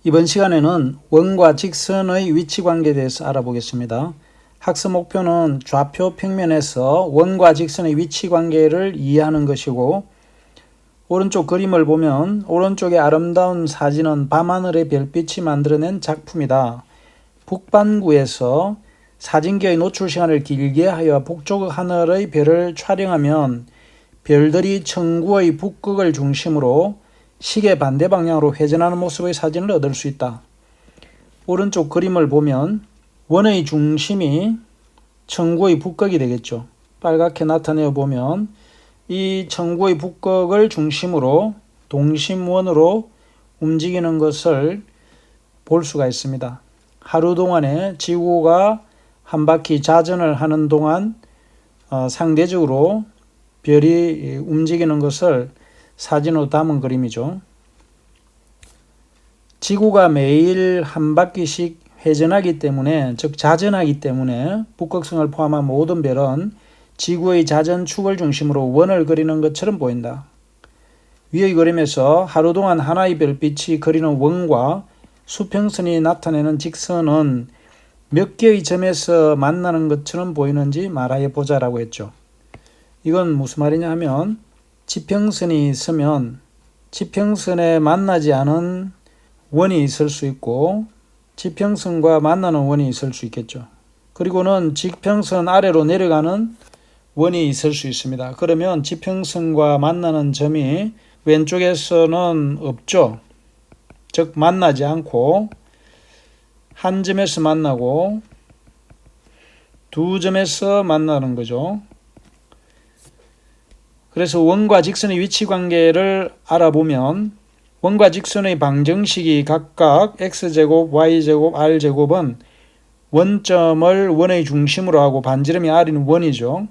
이번 시간에는 원과 직선의 위치 관계에 대해서 알아보겠습니다. 학습 목표는 좌표 평면에서 원과 직선의 위치 관계를 이해하는 것이고, 오른쪽 그림을 보면 오른쪽의 아름다운 사진은 밤하늘의 별빛이 만들어낸 작품이다. 북반구에서 사진기의 노출 시간을 길게 하여 북쪽 하늘의 별을 촬영하면 별들이 천구의 북극을 중심으로 시계 반대 방향으로 회전하는 모습의 사진을 얻을 수 있다. 오른쪽 그림을 보면 원의 중심이 천구의 북극이 되겠죠. 빨갛게 나타내어 보면 이 천구의 북극을 중심으로 동심원으로 움직이는 것을 볼 수가 있습니다. 하루 동안에 지구가 한 바퀴 자전을 하는 동안 상대적으로 별이 움직이는 것을 사진으로 담은 그림이죠. 지구가 매일 한 바퀴씩 회전하기 때문에, 즉 자전하기 때문에 북극성을 포함한 모든 별은 지구의 자전축을 중심으로 원을 그리는 것처럼 보인다. 위의 그림에서 하루 동안 하나의 별빛이 그리는 원과 수평선이 나타내는 직선은 몇 개의 점에서 만나는 것처럼 보이는지 말하여 보자라고 했죠. 이건 무슨 말이냐 하면, 지평선이 있으면 지평선에 만나지 않은 원이 있을 수 있고 지평선과 만나는 원이 있을 수 있겠죠. 그리고는 지평선 아래로 내려가는 원이 있을 수 있습니다. 그러면 지평선과 만나는 점이 왼쪽에서는 없죠. 즉 만나지 않고 한 점에서 만나고 두 점에서 만나는 거죠. 그래서 원과 직선의 위치 관계를 알아보면 원과 직선의 방정식이 각각 x제곱, y제곱, r제곱은 원점을 원의 중심으로 하고 반지름이 r인 원이죠.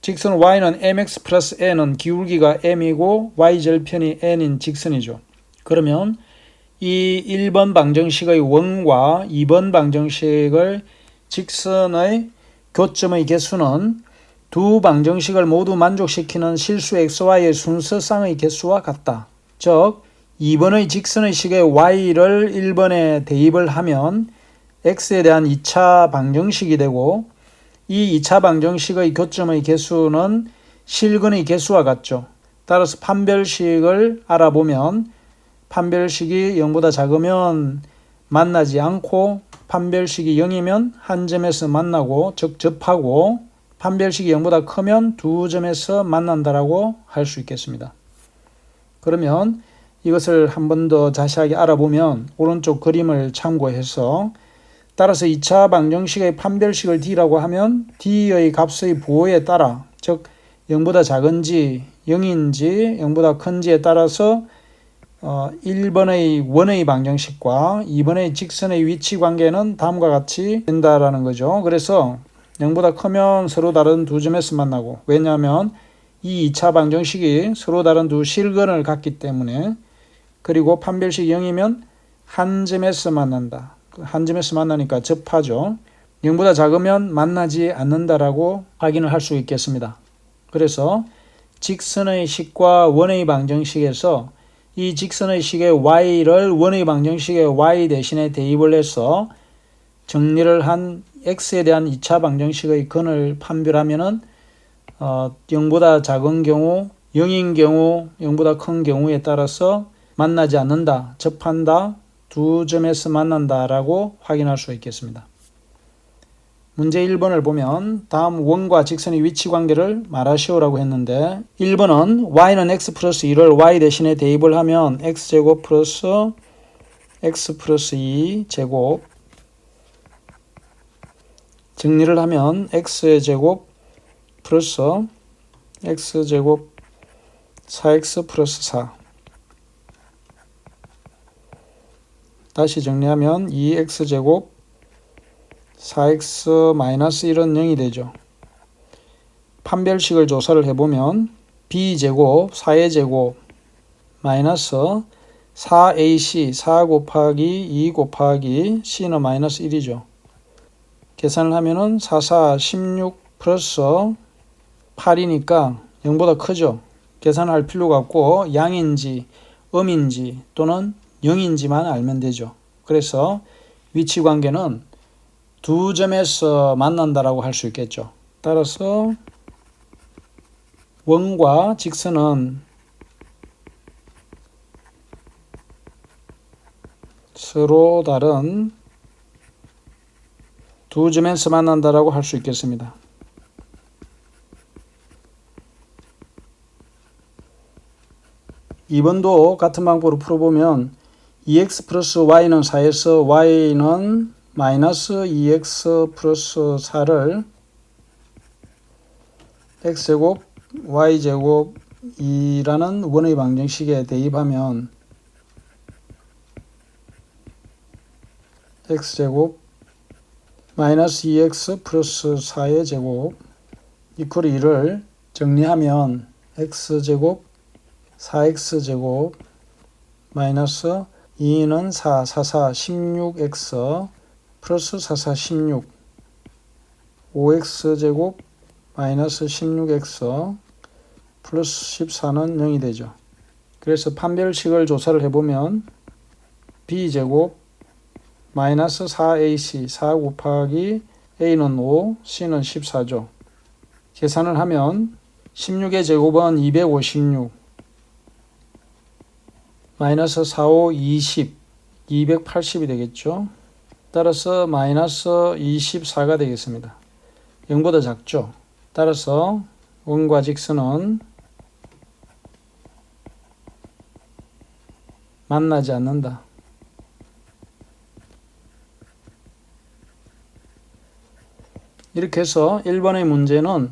직선 y는 mx 플러스 n은 기울기가 m이고 y절편이 n인 직선이죠. 그러면 이 1번 방정식의 원과 2번 방정식의 직선의 교점의 개수는 두 방정식을 모두 만족시키는 실수 xy의 순서쌍의 개수와 같다. 즉 2번의 직선의 식에 y를 1번에 대입을 하면 x에 대한 2차 방정식이 되고, 이 2차 방정식의 교점의 개수는 실근의 개수와 같죠. 따라서 판별식을 알아보면 판별식이 0보다 작으면 만나지 않고 판별식이 0이면 한 점에서 만나고 즉 접하고, 판별식이 0보다 크면 두 점에서 만난다라고 할 수 있겠습니다. 그러면 이것을 한 번 더 자세하게 알아보면 오른쪽 그림을 참고해서, 따라서 2차 방정식의 판별식을 d라고 하면 d의 값의 부호에 따라, 즉 0보다 작은지 0인지 0보다 큰지에 따라서 1번의 원의 방정식과 2번의 직선의 위치 관계는 다음과 같이 된다라는 거죠. 그래서 0보다 크면 서로 다른 두 점에서 만나고, 왜냐하면 이 2차 방정식이 서로 다른 두 실근을 갖기 때문에, 그리고 판별식 0이면 한 점에서 만난다. 한 점에서 만나니까 접하죠. 0보다 작으면 만나지 않는다라고 확인을 할 수 있겠습니다. 그래서 직선의 식과 원의 방정식에서 이 직선의 식의 y를 원의 방정식의 y 대신에 대입을 해서 정리를 한 x에 대한 2차 방정식의 근을 판별하면은 0보다 작은 경우, 0인 경우, 0보다 큰 경우에 따라서 만나지 않는다, 접한다, 두 점에서 만난다라고 확인할 수 있겠습니다. 문제 1번을 보면 다음 원과 직선의 위치 관계를 말하시오라고 했는데, 1번은 y는 x 플러스 2를 y 대신에 대입을 하면 x제곱 플러스 x 플러스 2제곱, 정리를 하면 x제곱 플러스 x제곱 4x 플러스 4, 다시 정리하면 2x제곱 4x 마이너스 1은 0이 되죠. 판별식을 조사를 해보면 b제곱 4의 제곱 마이너스 4ac 4 곱하기 2 곱하기 c는 마이너스 1이죠. 계산을 하면은 4, 4, 16 플러스 8이니까 0보다 크죠. 계산할 필요가 없고 양인지 음인지 또는 0인지만 알면 되죠. 그래서 위치관계는 두 점에서 만난다라고 할 수 있겠죠. 따라서 원과 직선은 서로 다른 두 점에서 만난다라고 할 수 있겠습니다. 이번도 같은 방법으로 풀어보면 2x 플러스 y는 4에서 y는 마이너스 2x 플러스 4를 x제곱 y제곱이라는 원의 방정식에 대입하면 x제곱 마이너스 2x 플러스 4의 제곱 이퀄 2를 정리하면 x제곱 4x제곱 마이너스 2는 4, 4, 4, 16x 플러스 4, 4, 16 5x제곱 마이너스 16x 플러스 14는 0이 되죠. 그래서 판별식을 조사를 해보면 b제곱 마이너스 4ac 4 곱하기 a는 5 c는 14죠. 계산을 하면 16의 제곱은 256 마이너스 4, 5, 20 280이 되겠죠. 따라서 마이너스 24가 되겠습니다. 0보다 작죠. 따라서 원과 직선은 만나지 않는다. 이렇게 해서 1번의 문제는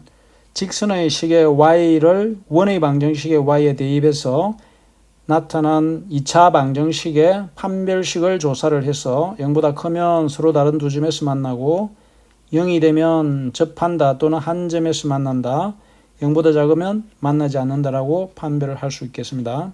직선의 식의 y를 원의 방정식의 y에 대입해서 나타난 2차 방정식의 판별식을 조사를 해서 0보다 크면 서로 다른 두 점에서 만나고 0이 되면 접한다 또는 한 점에서 만난다. 0보다 작으면 만나지 않는다라고 판별을 할 수 있겠습니다.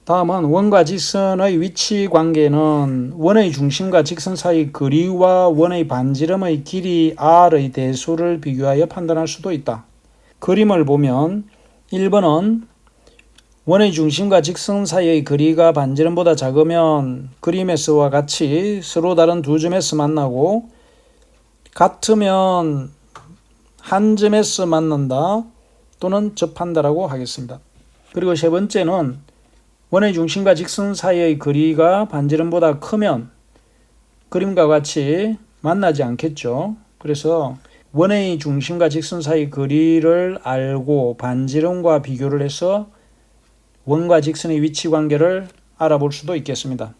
다음은 원과 직선의 위치 관계는 원의 중심과 직선 사이 거리와 원의 반지름의 길이 r의 대수를 비교하여 판단할 수도 있다. 그림을 보면 1번은 원의 중심과 직선 사이의 거리가 반지름보다 작으면 그림에서와 같이 서로 다른 두 점에서 만나고 같으면 한 점에서 만난다 또는 접한다라고 하겠습니다. 그리고 세 번째는 원의 중심과 직선 사이의 거리가 반지름보다 크면 그림과 같이 만나지 않겠죠. 그래서 원의 중심과 직선 사이 거리를 알고 반지름과 비교를 해서 원과 직선의 위치 관계를 알아볼 수도 있겠습니다.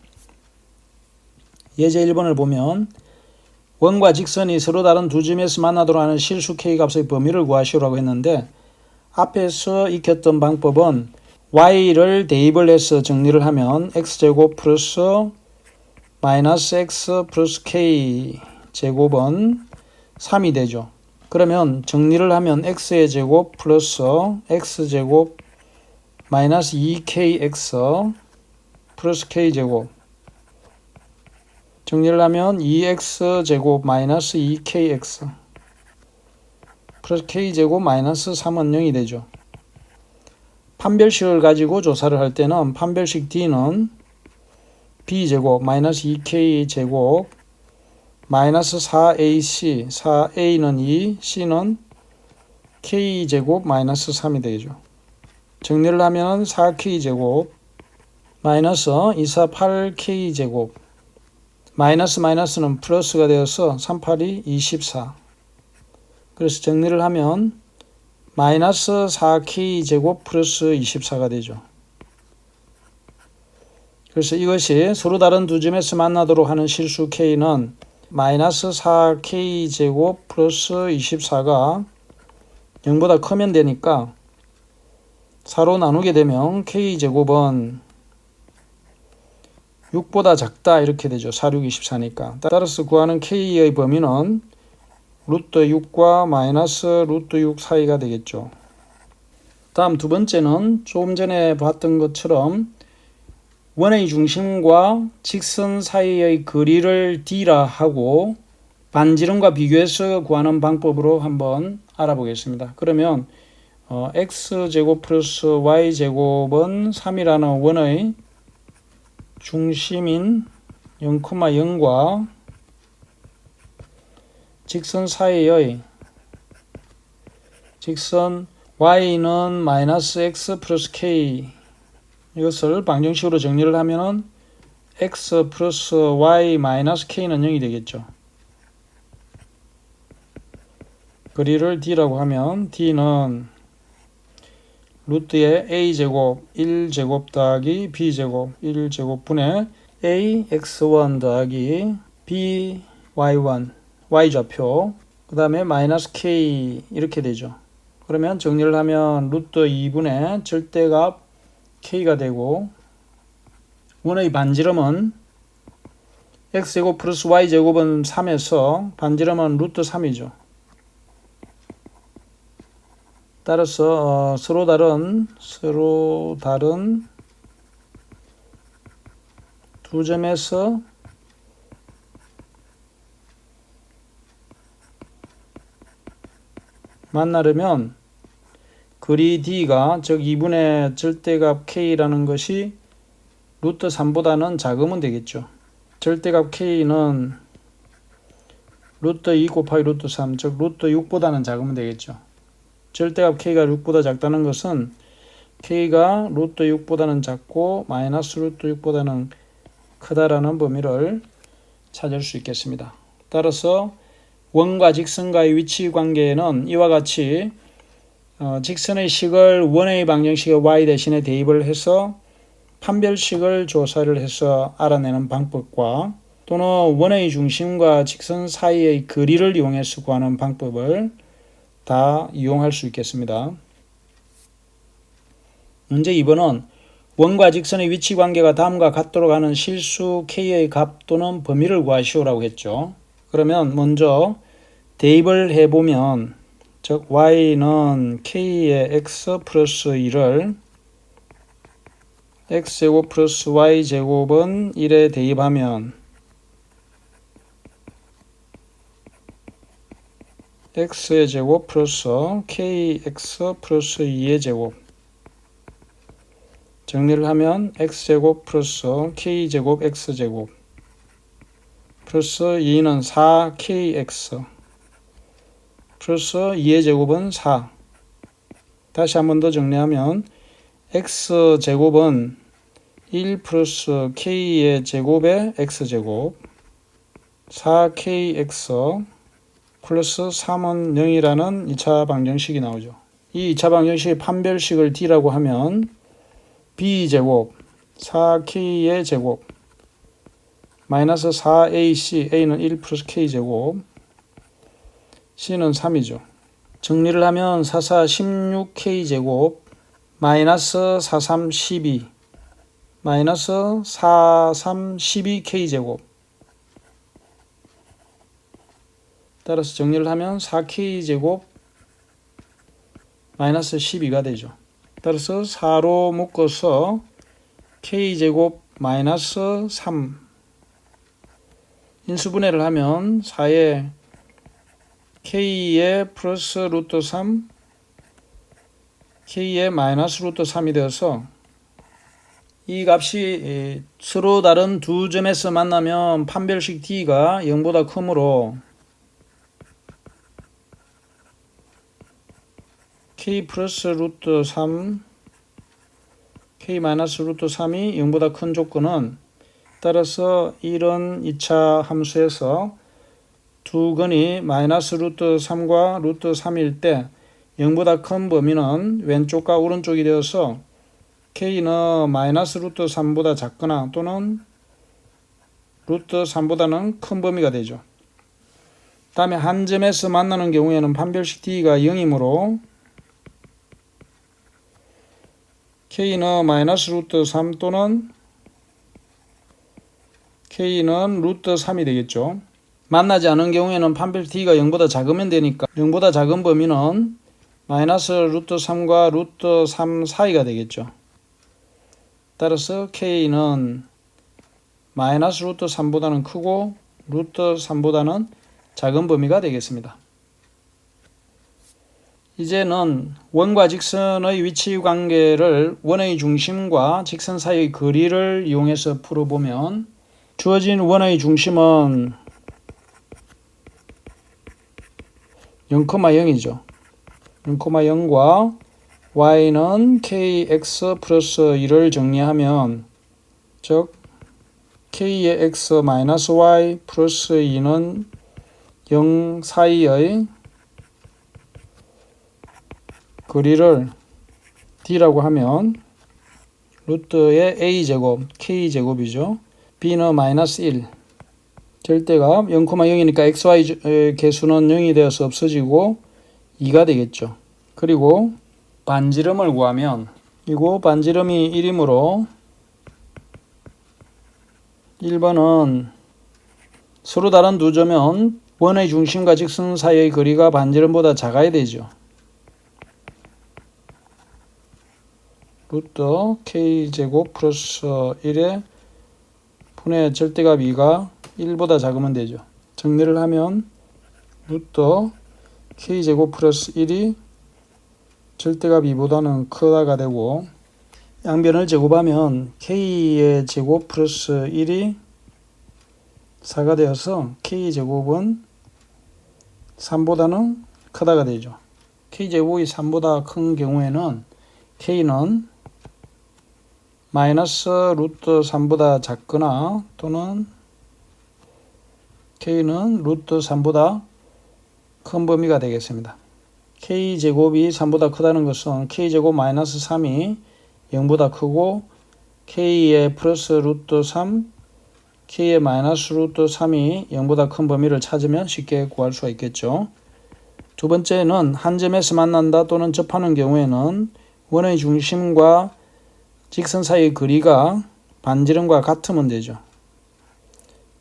예제 1번을 보면 원과 직선이 서로 다른 두 점에서 만나도록 하는 실수 K값의 범위를 구하시오라고 했는데 앞에서 익혔던 방법은 y를 대입을 해서 정리를 하면 x제곱 플러스 마이너스 x 플러스 k 제곱은 3이 되죠. 그러면 정리를 하면 x의 제곱 플러스 x제곱 마이너스 2kx 플러스 k제곱 정리를 하면 2x제곱 마이너스 2kx 플러스 k제곱 마이너스 3은 0이 되죠. 판별식을 가지고 조사를 할 때는 판별식 D는 B제곱 마이너스 2K제곱 마이너스 4AC 4A는 2 C는 K제곱 마이너스 3이 되죠. 정리를 하면 4K제곱 마이너스 248K제곱 마이너스 마이너스는 플러스가 되어서 3, 8이 24 그래서 정리를 하면 마이너스 4K제곱 플러스 24가 되죠. 그래서 이것이 서로 다른 두 점에서 만나도록 하는 실수 K는 마이너스 4K제곱 플러스 24가 0보다 크면 되니까 4로 나누게 되면 K제곱은 6보다 작다 이렇게 되죠. 4, 6, 24니까. 따라서 구하는 K의 범위는 루트 6과 마이너스 루트 6 사이가 되겠죠. 다음 두 번째는 조금 전에 봤던 것처럼 원의 중심과 직선 사이의 거리를 D라 하고 반지름과 비교해서 구하는 방법으로 한번 알아보겠습니다. 그러면 x제곱 플러스 y제곱은 3이라는 원의 중심인 0,0과 직선 사이의 직선 y는 마이너스 x 플러스 k, 이것을 방정식으로 정리를 하면은 x 플러스 y 마이너스 k는 0이 되겠죠. 거리를 d라고 하면 d는 루트의 a제곱 1제곱 더하기 b제곱 1제곱분의 a x1 더하기 b y1 y좌표, 그 다음에 마이너스 k 이렇게 되죠. 그러면 정리를 하면 루트 2분의 절대값 k가 되고, 원의 반지름은 x제곱 플러스 y제곱은 3에서 반지름은 루트 3이죠. 따라서 서로 다른 두 점에서 만나려면 거리 d가, 즉 2분의 절대값 k라는 것이 루트 3보다는 작으면 되겠죠. 절대값 k는 루트 2 곱하기 루트 3, 즉 루트 6보다는 작으면 되겠죠. 절대값 k가 6보다 작다는 것은 k가 루트 6보다는 작고 마이너스 루트 6보다는 크다라는 범위를 찾을 수 있겠습니다. 따라서 원과 직선과의 위치 관계는 이와 같이 직선의 식을 원의 방정식의 y 대신에 대입을 해서 판별식을 조사를 해서 알아내는 방법과, 또는 원의 중심과 직선 사이의 거리를 이용해서 구하는 방법을 다 이용할 수 있겠습니다. 문제 2번은 원과 직선의 위치 관계가 다음과 같도록 하는 실수 k의 값 또는 범위를 구하시오라고 했죠. 그러면 먼저 대입을 해보면, 즉 y는 k의 x 플러스 1을 x제곱 플러스 y제곱은 1에 대입하면 x의 제곱 플러스 kx 플러스 2의 제곱, 정리를 하면 x제곱 플러스 k제곱 x제곱 플러스 2는 4kx 플러스 2의 제곱은 4. 다시 한 번 더 정리하면 x제곱은 1 플러스 k의 제곱의 x제곱, 4kx 플러스 3은 0이라는 2차 방정식이 나오죠. 이 2차 방정식의 판별식을 d라고 하면 b제곱 4k의 제곱 마이너스 4ac, a는 1 플러스 k제곱, c는 3이죠. 정리를 하면 44 16k제곱 마이너스 43 12 마이너스 43 12k제곱, 따라서 정리를 하면 4k제곱 마이너스 12가 되죠. 따라서 4로 묶어서 k제곱 마이너스 3 인수분해를 하면 4에 k의 플러스 루트 3 k의 마이너스 루트 3이 되어서 이 값이 서로 다른 두 점에서 만나면 판별식 d가 0보다 크므로 k 플러스 루트 3 k 마이너스 루트 3이 0보다 큰 조건은, 따라서 이런 2차 함수에서 두 근이 마이너스 루트 3과 루트 3일 때 0보다 큰 범위는 왼쪽과 오른쪽이 되어서 k는 마이너스 루트 3보다 작거나 또는 루트 3보다는 큰 범위가 되죠. 다음에 한 점에서 만나는 경우에는 판별식 d가 0이므로 k는 마이너스 루트 3 또는 k는 루트 3이 되겠죠. 만나지 않은 경우에는 판별 d가 0보다 작으면 되니까 0보다 작은 범위는 마이너스 루트 3과 루트 3 사이가 되겠죠. 따라서 k는 마이너스 루트 3보다는 크고 루트 3보다는 작은 범위가 되겠습니다. 이제는 원과 직선의 위치 관계를 원의 중심과 직선 사이의 거리를 이용해서 풀어보면 주어진 원의 중심은 0,0이죠. 0,0과 y는 kx 플러스 1을 정리하면 즉 k의 x 마이너스 y 플러스 2는 0 사이의 거리를 d라고 하면 루트의 a제곱 k제곱이죠. b는 마이너스 1 절대값 0,0이니까 xy 개수는 0이 되어서 없어지고 2가 되겠죠. 그리고 반지름을 구하면 이거 반지름이 1이므로 1번은 서로 다른 두 점은 원의 중심과 직선 사이의 거리가 반지름보다 작아야 되죠. 루트 k제곱 플러스 1에 분의 절대값 2가 1보다 작으면 되죠. 정리를 하면 루트 k제곱 플러스 1이 절대값 2보다는 크다가 되고 양변을 제곱하면 k의 제곱 플러스 1이 4가 되어서 k제곱은 3보다는 크다가 되죠. k제곱이 3보다 큰 경우에는 k는 마이너스 루트 3보다 작거나 또는 k는 루트 3보다 큰 범위가 되겠습니다. k제곱이 3보다 크다는 것은 k제곱 마이너스 3이 0보다 크고 k의 플러스 루트 3, k의 마이너스 루트 3이 0보다 큰 범위를 찾으면 쉽게 구할 수가 있겠죠. 두 번째는 한 점에서 만난다 또는 접하는 경우에는 원의 중심과 직선 사이의 거리가 반지름과 같으면 되죠.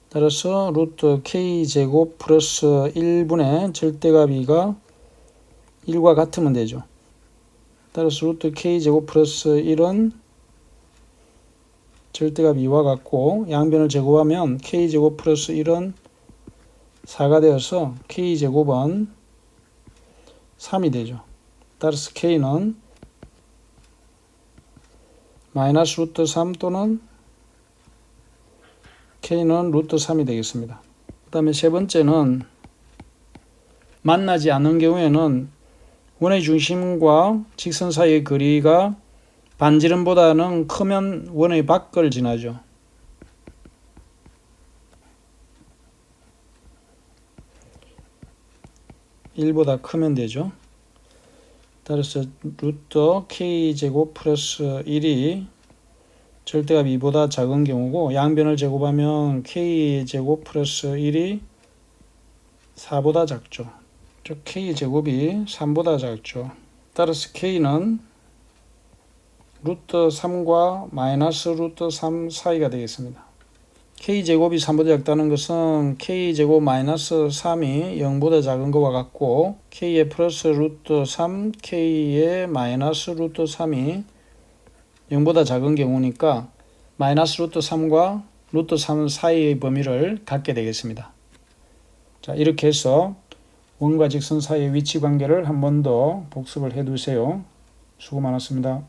따라서 루트 k제곱 플러스 1분의 절대값 2가 1과 같으면 되죠. 따라서 루트 k제곱 플러스 1은 절대값 2와 같고 양변을 제곱하면 k제곱 플러스 1은 4가 되어서 k제곱은 3이 되죠. 따라서 k는 마이너스 루트 3 또는 k는 루트 3이 되겠습니다. 그 다음에 세 번째는 만나지 않는 경우에는 원의 중심과 직선 사이의 거리가 반지름보다는 크면 원의 밖을 지나죠. (1보다) 크면 되죠. 따라서 루트 k제곱 플러스 1이 절대값 2보다 작은 경우고 양변을 제곱하면 k제곱 플러스 1이 4보다 작죠. 즉 k제곱이 3보다 작죠. 따라서 k는 루트 3과 마이너스 루트 3 사이가 되겠습니다. k제곱이 3보다 작다는 것은 k제곱 마이너스 3이 0보다 작은 것과 같고 k의 플러스 루트 3, k의 마이너스 루트 3이 0보다 작은 경우니까 마이너스 루트 3과 루트 3 사이의 범위를 갖게 되겠습니다. 자, 이렇게 해서 원과 직선 사이의 위치 관계를 한 번 더 복습을 해 두세요. 수고 많았습니다.